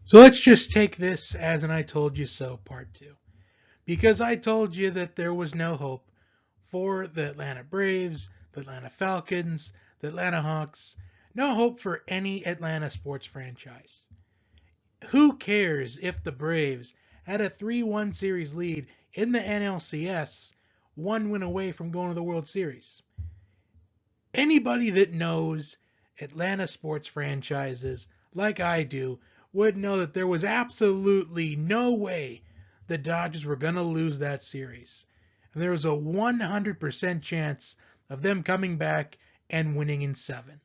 So let's just take this as an I told you so part 2. Because I told you that there was no hope for the Atlanta Braves, the Atlanta Falcons, the Atlanta Hawks, no hope for any Atlanta sports franchise. Who cares if the Braves had a 3-1 series lead in the NLCS, one win away from going to the World Series? Anybody that knows Atlanta sports franchises like I do would know that there was absolutely no way the Dodgers were going to lose that series. And there was a 100% chance of them coming back and winning in 7.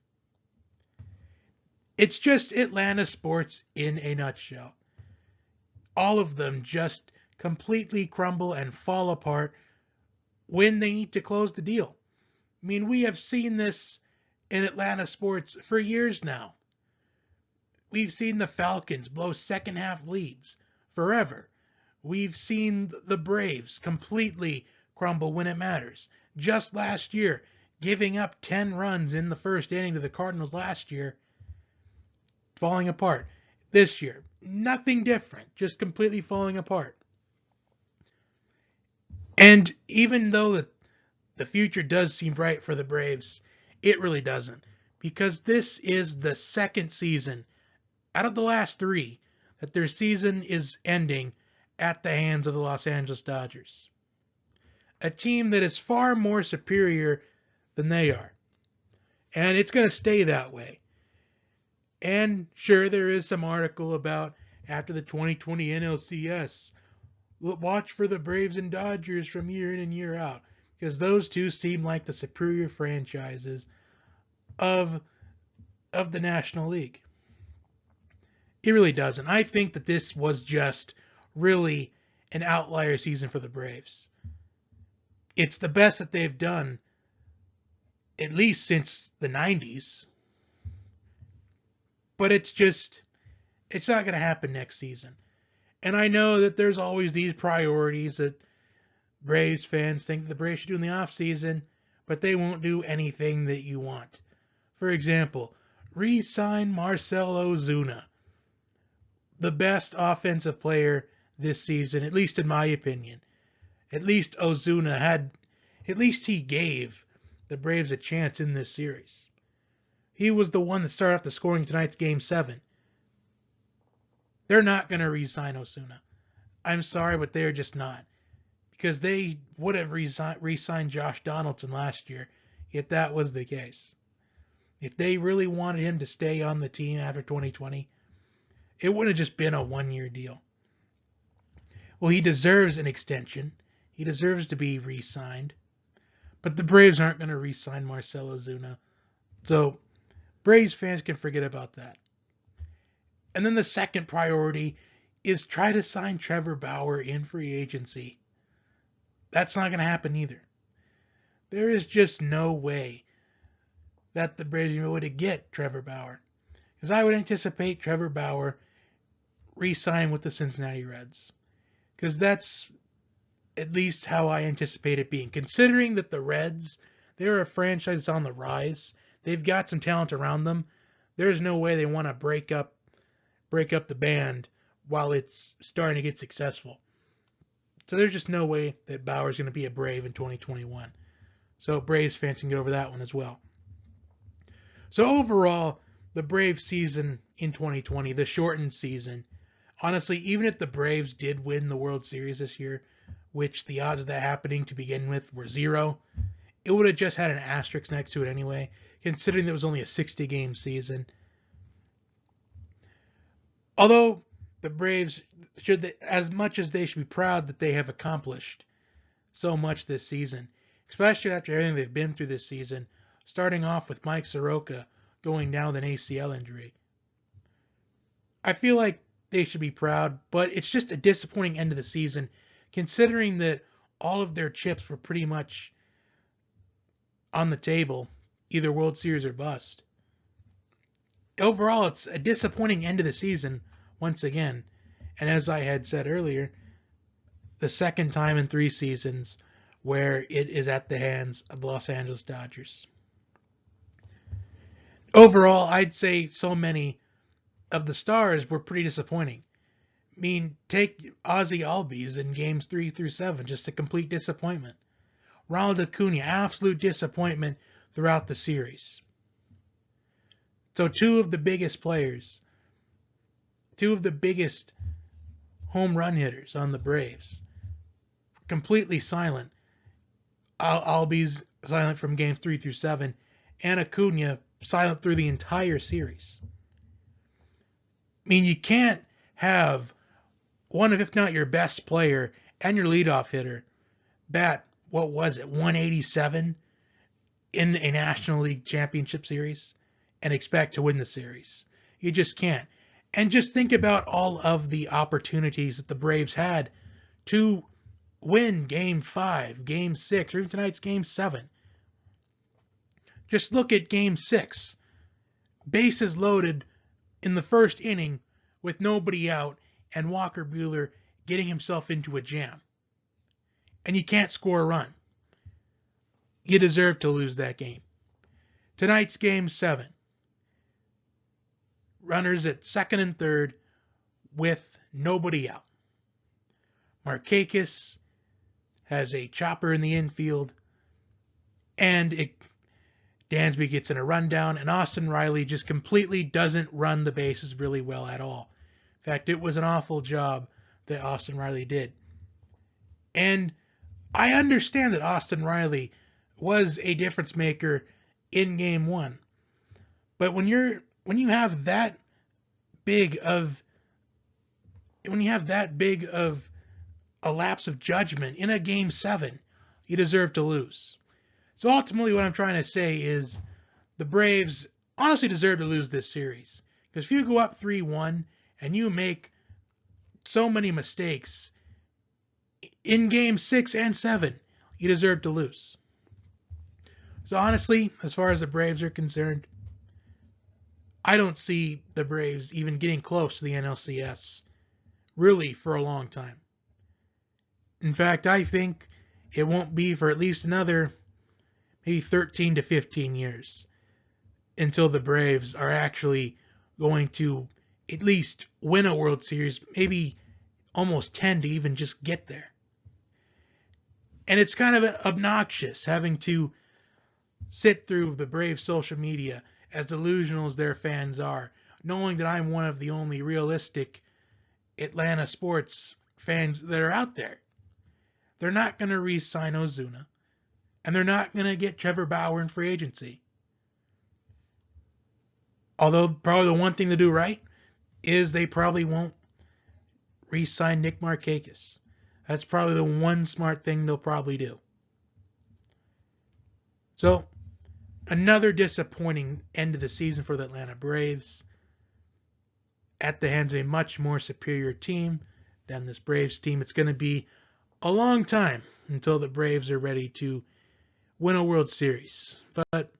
It's just Atlanta sports in a nutshell. All of them just completely crumble and fall apart when they need to close the deal. I mean, we have seen this in Atlanta sports for years now. We've seen the Falcons blow second half leads forever. We've seen the Braves completely crumble when it matters. Just last year, giving up 10 runs in the first inning to the Cardinals last year, falling apart. This year, nothing different, just completely falling apart. And even though the future does seem bright for the Braves, it really doesn't. Because this is the second season out of the last 3 that their season is ending at the hands of the Los Angeles Dodgers. A team that is far more superior than they are. And it's going to stay that way. And sure, there is some article about after the 2020 NLCS, watch for the Braves and Dodgers from year in and year out, because those two seem like the superior franchises of the National League. It really doesn't. I think that this was just really an outlier season for the Braves. It's the best that they've done at least since the 90s. But it's not going to happen next season. And I know that there's always these priorities that Braves fans think the Braves should do in the offseason, but they won't do anything that you want. For example, re-sign Marcell Ozuna, the best offensive player this season, at least in my opinion. At least he gave the Braves a chance in this series. He was the one that started off the scoring tonight's Game 7. They're not going to re-sign Ozuna. I'm sorry, but they're just not. Because they would have re-signed Josh Donaldson last year if that was the case. If they really wanted him to stay on the team after 2020, it would have just been a 1-year deal. Well, he deserves an extension. He deserves to be re-signed. But the Braves aren't going to re-sign Marcell Ozuna. So Braves fans can forget about that. And then the second priority is try to sign Trevor Bauer in free agency. That's not going to happen either. There is just no way that the Braves are going to get Trevor Bauer. Because I would anticipate Trevor Bauer re-signing with the Cincinnati Reds. Because that's at least how I anticipate it being. Considering that the Reds, they're a franchise on the rise. They've got some talent around them. There's no way they want to break up the band while it's starting to get successful. So there's just no way that Bauer's going to be a Brave in 2021. So Braves fans can get over that one as well. So overall, the Braves season in 2020, the shortened season, honestly, even if the Braves did win the World Series this year, which the odds of that happening to begin with were 0, it would have just had an asterisk next to it anyway, considering there was only a 60-game season. Although the Braves as much as they should be proud that they have accomplished so much this season, especially after everything they've been through this season, starting off with Mike Soroka going down with an ACL injury. I feel like they should be proud, but it's just a disappointing end of the season, considering that all of their chips were pretty much on the table, either World Series or bust. Overall, it's a disappointing end of the season once again. And as I had said earlier, the second time in 3 seasons where it is at the hands of the Los Angeles Dodgers. Overall, I'd say so many of the stars were pretty disappointing. I mean, take Ozzy Albies in games 3 through 7, just a complete disappointment. Ronald Acuna, absolute disappointment throughout the series. So two of the biggest players, two of the biggest home run hitters on the Braves, completely silent. Albies silent from games 3 through 7, and Acuna silent through the entire series. I mean, you can't have one of, if not your best player and your leadoff hitter bat, what was it, 187 in a National League Championship Series and expect to win the series. You just can't. And just think about all of the opportunities that the Braves had to win Game 5, Game 6, or even tonight's Game 7. Just look at Game 6. Bases loaded in the first inning with nobody out and Walker Buehler getting himself into a jam. And you can't score a run. You deserve to lose that game. Tonight's Game 7. Runners at second and third with nobody out. Markakis has a chopper in the infield, and Dansby gets in a rundown, and Austin Riley just completely doesn't run the bases really well at all. In fact, it was an awful job that Austin Riley did. And I understand that Austin Riley was a difference maker in Game 1. But when you have that big of a lapse of judgment in a Game 7, you deserve to lose. So ultimately what I'm trying to say is the Braves honestly deserve to lose this series. Because if you go up 3-1 and you make so many mistakes in Game 6 and 7, you deserve to lose. So honestly, as far as the Braves are concerned, I don't see the Braves even getting close to the NLCS really for a long time. In fact, I think it won't be for at least another maybe 13 to 15 years until the Braves are actually going to at least win a World Series, maybe almost 10 to even just get there. And it's kind of obnoxious having to sit through the Braves social media, as delusional as their fans are, knowing that I'm one of the only realistic Atlanta sports fans that are out there. They're not going to re-sign Ozuna, and they're not going to get Trevor Bauer in free agency. Although probably the one thing to do right is they probably won't re-sign Nick Markakis. That's probably the one smart thing they'll probably do. So, another disappointing end of the season for the Atlanta Braves at the hands of a much more superior team than this Braves team. It's going to be a long time until the Braves are ready to win a World Series. But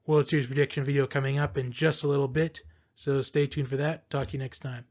World Series prediction video coming up in just a little bit, so stay tuned for that. Talk to you next time.